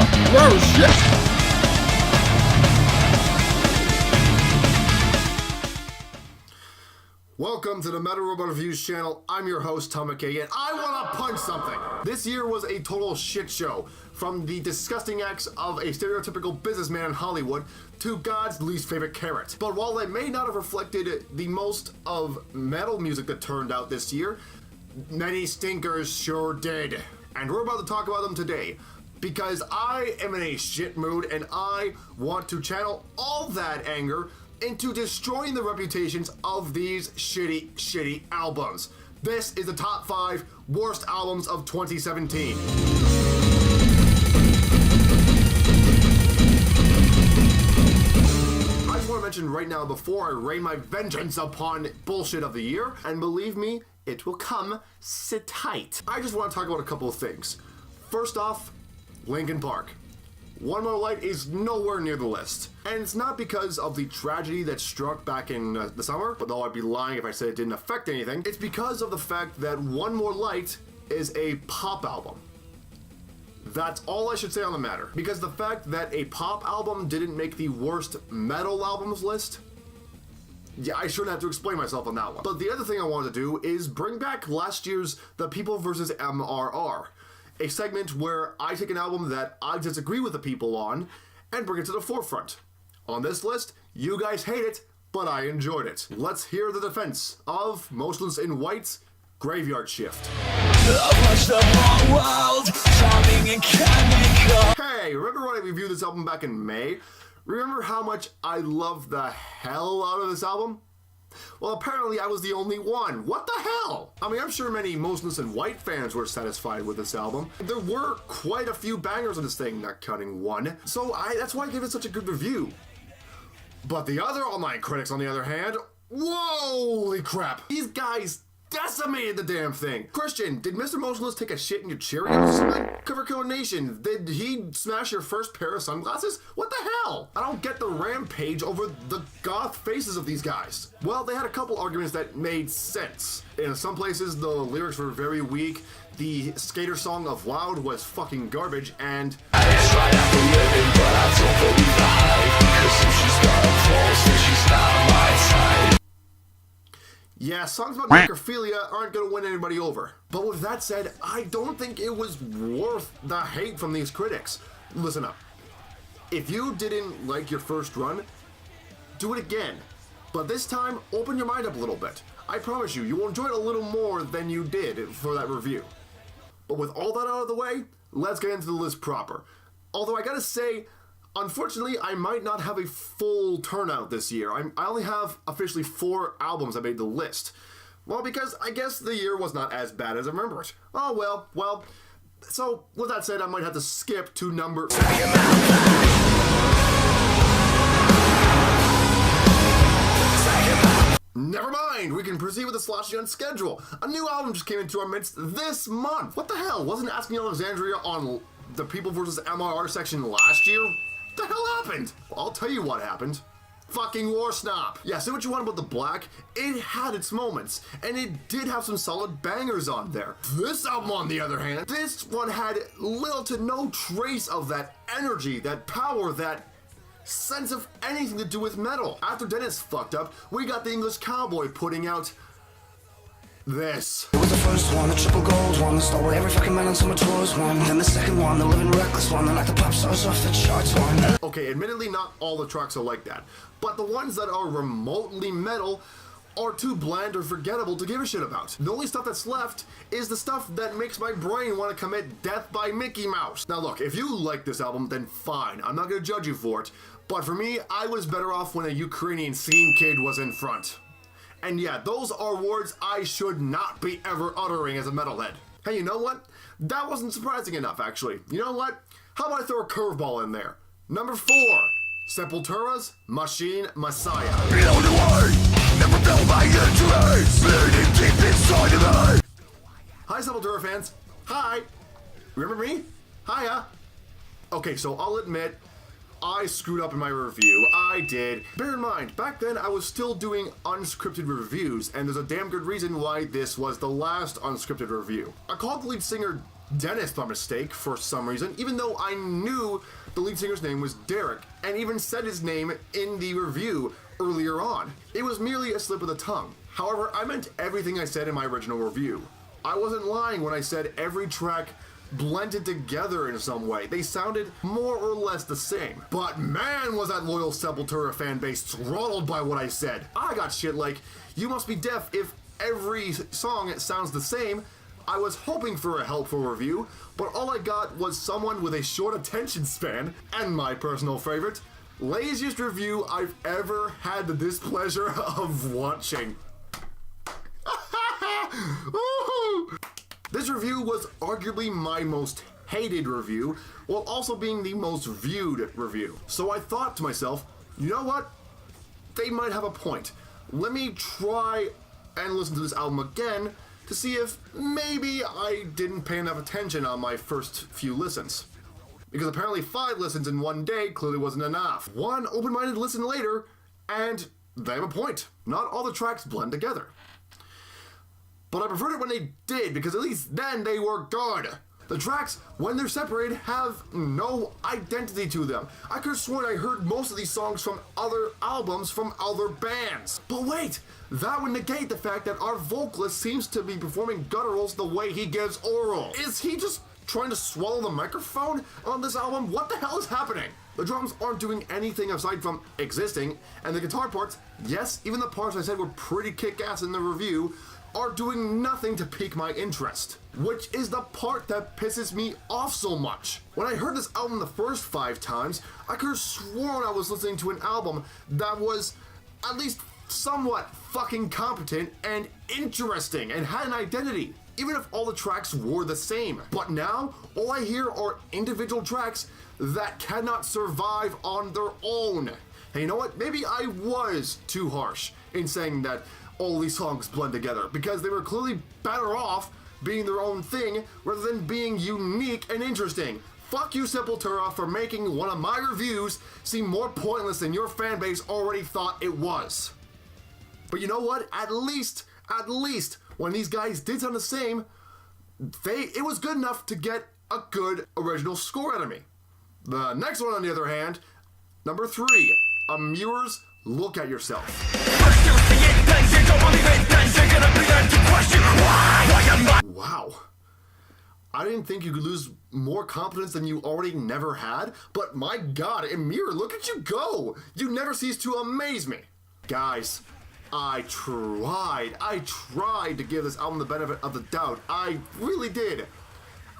Whoa, shit! Welcome to the Metal Robot Reviews channel. I'm your host, Tom McKay, and I want to punch something. This year was a total shit show. From the disgusting acts of a stereotypical businessman in Hollywood to God's least favorite carrot. But while they may not have reflected the most of metal music that turned out this year, many stinkers sure did. And we're about to talk about them today, because I am in a shit mood and I want to channel all that anger into destroying the reputations of these shitty albums. This is the top 5 worst albums of 2017. I just want to mention right now, before I rain my vengeance upon bullshit of the year, and believe me, it will come, sit tight. I just want to talk about a couple of things. First off, Linkin Park. One More Light is nowhere near the list. And it's not because of the tragedy that struck back in the summer, but though I'd be lying if I said it didn't affect anything. It's because of the fact that One More Light is a pop album. That's all I should say on the matter. Because the fact that a pop album didn't make the worst metal albums list, yeah, I shouldn't have to explain myself on that one. But the other thing I wanted to do is bring back last year's The People vs. MRR. A segment where I take an album that I disagree with the people on and bring it to the forefront. On this list, you guys hate it, but I enjoyed it. Let's hear the defense of Motionless in White's Graveyard Shift. Hey, remember when I reviewed this album back in May? Remember how much I loved the hell out of this album? Well, apparently I was the only one. What the hell? I mean, I'm sure many Motionless in White fans were satisfied with this album. There were quite a few bangers on this thing, not counting one. So that's why I gave it such a good review. But the other online critics, on the other hand, holy crap. These guys decimated the damn thing. Christian, did Mr. Motionless take a shit in your Cheerios? Cover Killer Nation, did he smash your first pair of sunglasses? What the hell? I don't get the rampage over the goth faces of these guys. Well, they had a couple arguments that made sense. In some places, the lyrics were very weak. The skater song of Loud was fucking garbage, and I try not to live it, but I don't believe the hype. 'Cause if she's got a pulse, then she's not on my side. Yeah, songs about necrophilia aren't gonna win anybody over. But with that said, I don't think it was worth the hate from these critics. Listen up. If you didn't like your first run, do it again. But this time, open your mind up a little bit. I promise you, you will enjoy it a little more than you did for that review. But with all that out of the way, let's get into the list proper. Although I gotta say, unfortunately, I might not have a full turnout this year. I only have officially 4 albums that made the list. Well, because I guess the year was not as bad as I remember it. Oh, well. So, with that said, I might have to skip to number... Nevermind, we can proceed with the Sloshing on schedule. A new album just came into our midst this month. What the hell? Wasn't Asking Alexandria on the People vs. MRR section last year? What the hell happened? Well, I'll tell you what happened. Fucking War Snap. Yeah, say what you want about The Black, it had its moments, and it did have some solid bangers on there. This album, on the other hand, this one had little to no trace of that energy, that power, that sense of anything to do with metal. After Dennis fucked up, we got the English Cowboy putting out this. It was the first one, the triple gold one, the star with every fucking man on summer tours one. Then the second one, the living reckless one, the like the pop stars off the charts one. Okay, admittedly not all the tracks are like that, but the ones that are remotely metal are too bland or forgettable to give a shit about. The only stuff that's left is the stuff that makes my brain want to commit death by Mickey Mouse. Now look, if you like this album, then fine, I'm not gonna judge you for it, but for me, I was better off when a Ukrainian scene kid was in front. And yeah, those are words I should not be ever uttering as a metalhead. Hey, you know what? That wasn't surprising enough, actually. You know what? How about I throw a curveball in there? Number 4, Sepultura's Machine Messiah. Never felt my interest, bleeding deep inside of me. Hi, Sepultura fans. Hi. Remember me? Hiya. Okay, so I'll admit, I screwed up in my review. I did. Bear in mind, back then I was still doing unscripted reviews, and there's a damn good reason why this was the last unscripted review. I called the lead singer Dennis by mistake for some reason, even though I knew the lead singer's name was Derek, and even said his name in the review earlier on. It was merely a slip of the tongue. However, I meant everything I said in my original review. I wasn't lying when I said every track blended together in some way. They sounded more or less the same. But man, was that loyal Sepultura fan base throttled by what I said. I got shit like, you must be deaf if every song sounds the same. I was hoping for a helpful review, but all I got was someone with a short attention span, and my personal favorite, laziest review I've ever had the displeasure of watching. This review was arguably my most hated review, while also being the most viewed review. So I thought to myself, you know what? They might have a point. Let me try and listen to this album again to see if maybe I didn't pay enough attention on my first few listens. Because apparently 5 listens in one day clearly wasn't enough. One open-minded listen later, and they have a point. Not all the tracks blend together. But I preferred it when they did, because at least then they were good. The tracks, when they're separated, have no identity to them. I could have sworn I heard most of these songs from other albums from other bands. But wait, that would negate the fact that our vocalist seems to be performing gutturals the way he gives oral. Is he just trying to swallow the microphone on this album? What the hell is happening? The drums aren't doing anything aside from existing, and the guitar parts, yes, even the parts I said were pretty kick-ass in the review, are doing nothing to pique my interest. Which is the part that pisses me off so much. When I heard this album the first 5 times, I could have sworn I was listening to an album that was at least somewhat fucking competent and interesting and had an identity, even if all the tracks were the same. But now, all I hear are individual tracks that cannot survive on their own. And you know what? Maybe I was too harsh in saying that all these songs blend together, because they were clearly better off being their own thing rather than being unique and interesting. Fuck you, Sepultura, for making one of my reviews seem more pointless than your fan base already thought it was. But you know what? At least, when these guys did sound the same, it was good enough to get a good original score out of me. The next one, on the other hand, number 3, Amur's Look at Yourself. Wow. I didn't think you could lose more confidence than you already never had, but my god, Amir, look at you go! You never cease to amaze me. Guys, I tried to give this album the benefit of the doubt. I really did.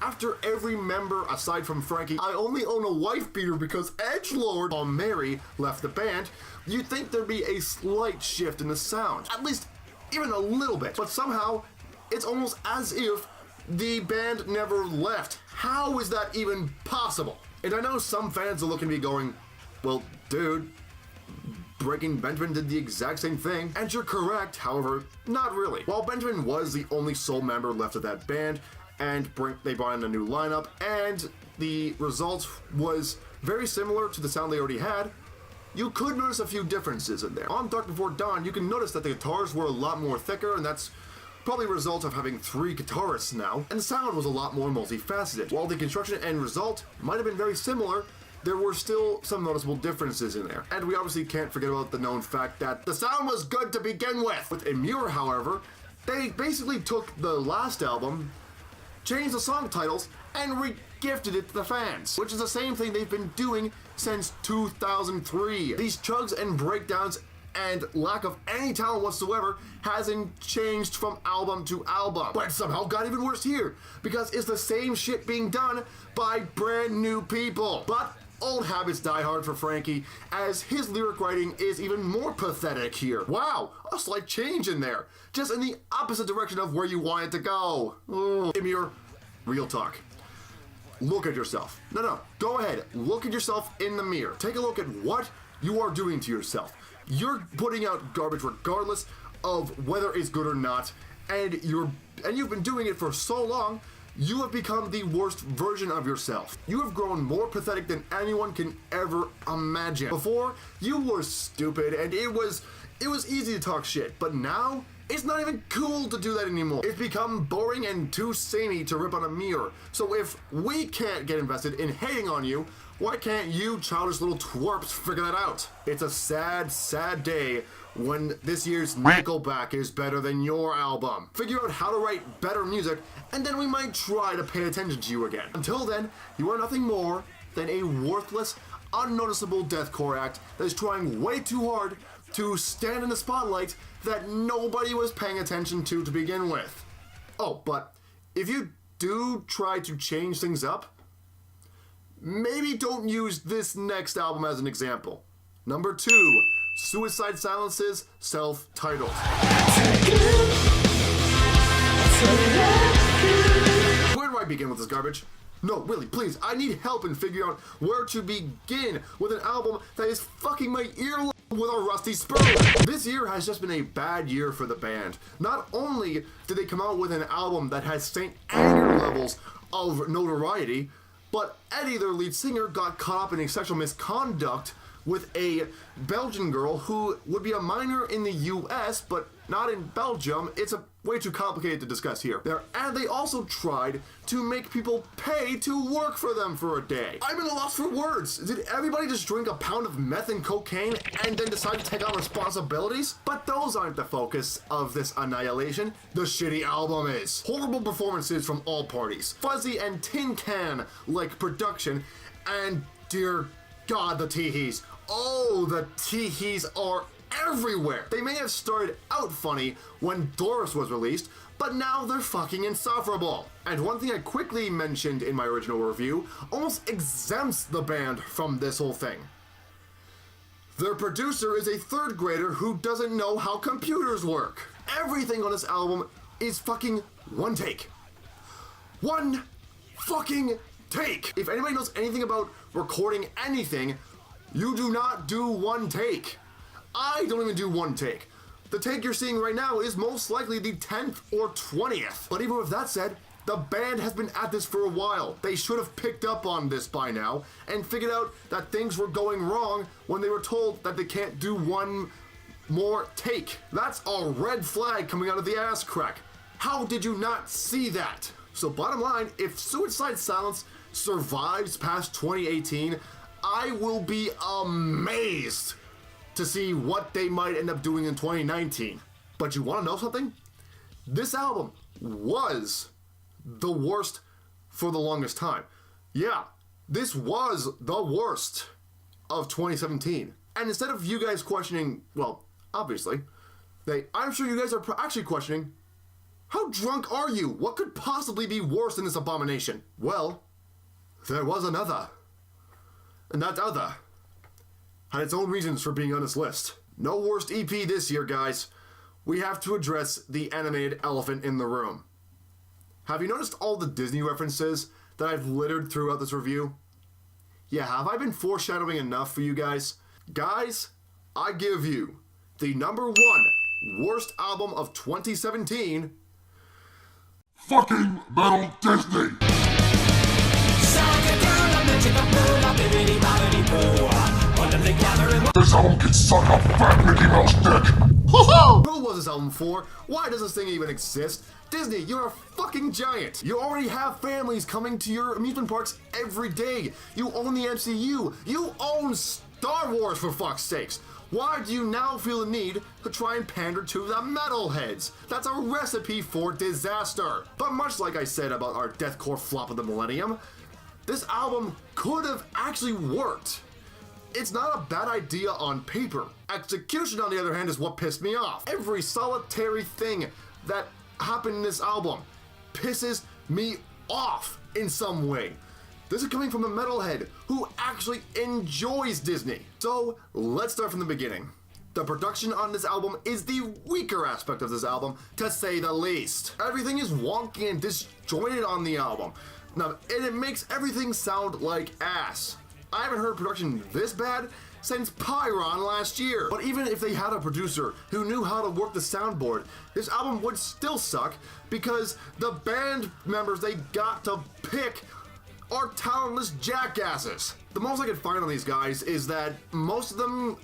After every member, aside from Frankie, I only own a wife beater because edgelord, while Mary left the band, you'd think there'd be a slight shift in the sound. At least, even a little bit. But somehow, it's almost as if the band never left. How is that even possible? And I know some fans are looking at me going, well, dude, Breaking Benjamin did the exact same thing. And you're correct, however, not really. While Benjamin was the only sole member left of that band, and they brought in a new lineup, and the result was very similar to the sound they already had, you could notice a few differences in there. On Dark Before Dawn, you can notice that the guitars were a lot more thicker, and that's probably a result of having 3 guitarists now, and the sound was a lot more multifaceted. While the construction and result might have been very similar, there were still some noticeable differences in there. And we obviously can't forget about the known fact that the sound was good to begin with. With Amur, however, they basically took the last album, changed the song titles, and re-gifted it to the fans, which is the same thing they've been doing since 2003. These chugs and breakdowns and lack of any talent whatsoever hasn't changed from album to album. But it somehow got even worse here, because it's the same shit being done by brand new people. But old habits die hard for Frankie, as his lyric writing is even more pathetic here. Wow, a slight change in there, just in the opposite direction of where you want it to go. Amir, real talk. Look at yourself. No, go ahead. Look at yourself in the mirror. Take a look at what you are doing to yourself. You're putting out garbage regardless of whether it's good or not, and you've been doing it for so long, you have become the worst version of yourself. You have grown more pathetic than anyone can ever imagine. Before, you were stupid and it was easy to talk shit, but now It's not even cool to do that anymore. It's become boring and too samey to rip on a mirror. So if we can't get invested in hating on you, why can't you childish little twerps figure that out? It's a sad, sad day when this year's Nickelback is better than your album. Figure out how to write better music, and then we might try to pay attention to you again. Until then, you are nothing more than a worthless, unnoticeable deathcore act that is trying way too hard to stand in the spotlight that nobody was paying attention to begin with. Oh, but if you do try to change things up, maybe don't use this next album as an example. Number 2, Suicide Silence's self-titled. Where do I begin with this garbage? No, really, please, I need help in figuring out where to begin with an album that is fucking my earlobe with a rusty spur. This year has just been a bad year for the band. Not only did they come out with an album that has St. Anger levels of notoriety, but Eddie, their lead singer, got caught up in a sexual misconduct with a Belgian girl who would be a minor in the US, but not in Belgium. It's way too complicated to discuss here. And they also tried to make people pay to work for them for a day. I'm at a loss for words. Did everybody just drink a pound of meth and cocaine and then decide to take on responsibilities? But those aren't the focus of this annihilation. The shitty album is. Horrible performances from all parties. Fuzzy and tin can like production, and dear God, the teehees. Oh, the teehees are everywhere. They may have started out funny when Doris was released, but now they're fucking insufferable. And one thing I quickly mentioned in my original review almost exempts the band from this whole thing. Their producer is a 3rd grader who doesn't know how computers work. Everything on this album is fucking one take. One fucking take. If anybody knows anything about recording anything, you do not do one take. I don't even do one take. The take you're seeing right now is most likely the 10th or 20th. But even with that said, the band has been at this for a while. They should have picked up on this by now and figured out that things were going wrong when they were told that they can't do one more take. That's a red flag coming out of the ass crack. How did you not see that? So bottom line, if Suicide Silence survives past 2018, I will be amazed to see what they might end up doing in 2019. But you want to know something? This album was the worst for the longest time. Yeah, this was the worst of 2017. And instead of you guys questioning, well, obviously, I'm sure you guys are actually questioning, how drunk are you? What could possibly be worse than this abomination? Well, there was another. And that other had its own reasons for being on this list. No worst EP this year, guys. We have to address the animated elephant in the room. Have you noticed all the Disney references that I've littered throughout this review? Yeah, have I been foreshadowing enough for you guys? Guys, I give you the number 1 worst album of 2017. Fucking Metal Disney! This album can suck a fat Mickey Mouse dick! Who was this album for? Why does this thing even exist? Disney, you're a fucking giant. You already have families coming to your amusement parks every day. You own the MCU. You own Star Wars, for fuck's sakes. Why do you now feel the need to try and pander to the metalheads? That's a recipe for disaster. But much like I said about our deathcore flop of the millennium, this album could have actually worked. It's not a bad idea on paper. Execution, on the other hand, is what pissed me off. Every solitary thing that happened in this album pisses me off in some way. This is coming from a metalhead who actually enjoys Disney. So let's start from the beginning. The production on this album is the weaker aspect of this album, to say the least. Everything is wonky and disjointed on the album. Now, and it makes everything sound like ass. I haven't heard production this bad since Pyron last year. But even if they had a producer who knew how to work the soundboard, this album would still suck because the band members they got to pick are talentless jackasses. The most I could find on these guys is that most of them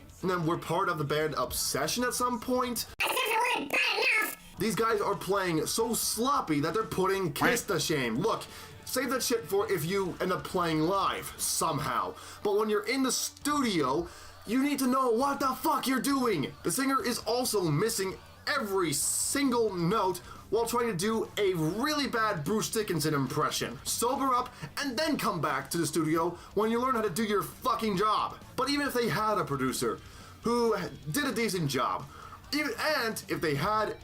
were part of the band Obsession at some point. That's not a word, bad enough. These guys are playing so sloppy that they're putting Kiss to shame. Look, save that shit for if you end up playing live, somehow. But when you're in the studio, you need to know what the fuck you're doing. The singer is also missing every single note while trying to do a really bad Bruce Dickinson impression. Sober up and then come back to the studio when you learn how to do your fucking job. But even if they had a producer who did a decent job, and if they had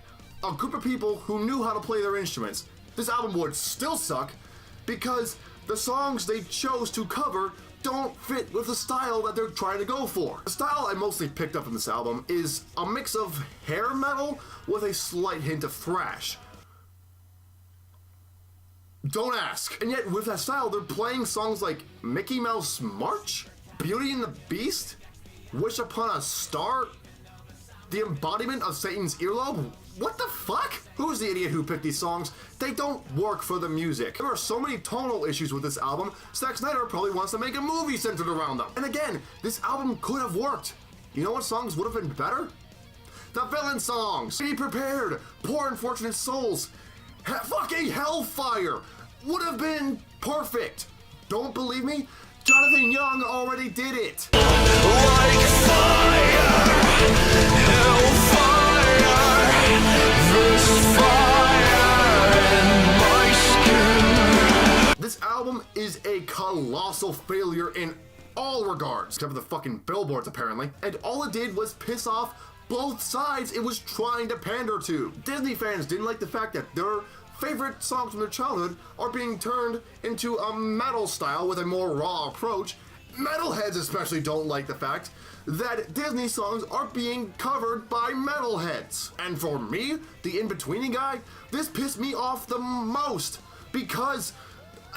a group of people who knew how to play their instruments, this album would still suck because the songs they chose to cover don't fit with the style that they're trying to go for. The style I mostly picked up in this album is a mix of hair metal with a slight hint of thrash. Don't ask. And yet with that style, they're playing songs like Mickey Mouse March, Beauty and the Beast, Wish Upon a Star, The Embodiment of Satan's Earlobe. What the fuck? Who's the idiot who picked these songs? They don't work for the music. There are so many tonal issues with this album, Zack Snyder probably wants to make a movie centered around them. And again, this album could have worked. You know what songs would have been better? The villain songs. Be Prepared, Poor Unfortunate Souls, fucking Hellfire would have been perfect. Don't believe me? Jonathan Young already did it. Like fire, hellfire, this fire in my skin. This album is a colossal failure in all regards, except for the fucking billboards apparently, and all it did was piss off both sides it was trying to pander to. Disney fans didn't like the fact that their favorite songs from their childhood are being turned into a metal style with a more raw approach. Metalheads especially don't like the fact that Disney songs are being covered by metalheads. And for me, the in-betweening guy, this pissed me off the most because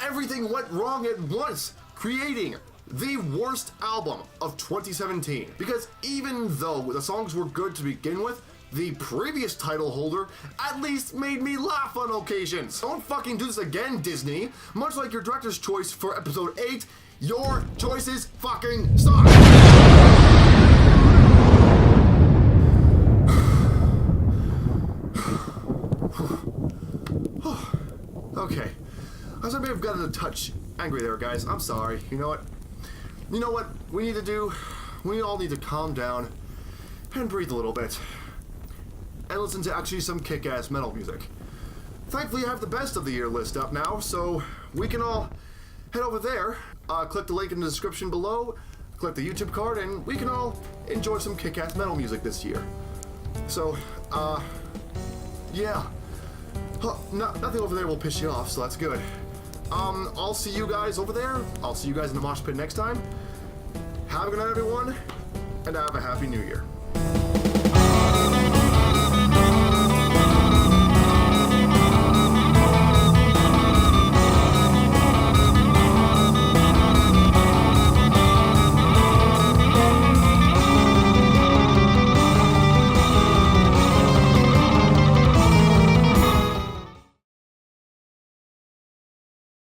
everything went wrong at once, creating the worst album of 2017. Because even though the songs were good to begin with, the previous title holder at least made me laugh on occasions. Don't fucking do this again, Disney. Much like your director's choice for episode 8, your choices fucking suck. Okay. I may have gotten a touch angry there, guys. I'm sorry. You know what? You know what we need to do? We all need to calm down and breathe a little bit and listen to actually some kick-ass metal music. Thankfully, I have the best of the year list up now, so we can all head over there, click the link in the description below, click the YouTube card, and we can all enjoy some kick-ass metal music this year. So, yeah. Nothing over there will piss you off, so that's good. I'll see you guys over there. I'll see you guys in the mosh pit next time. Have a good night, everyone, and have a happy new year.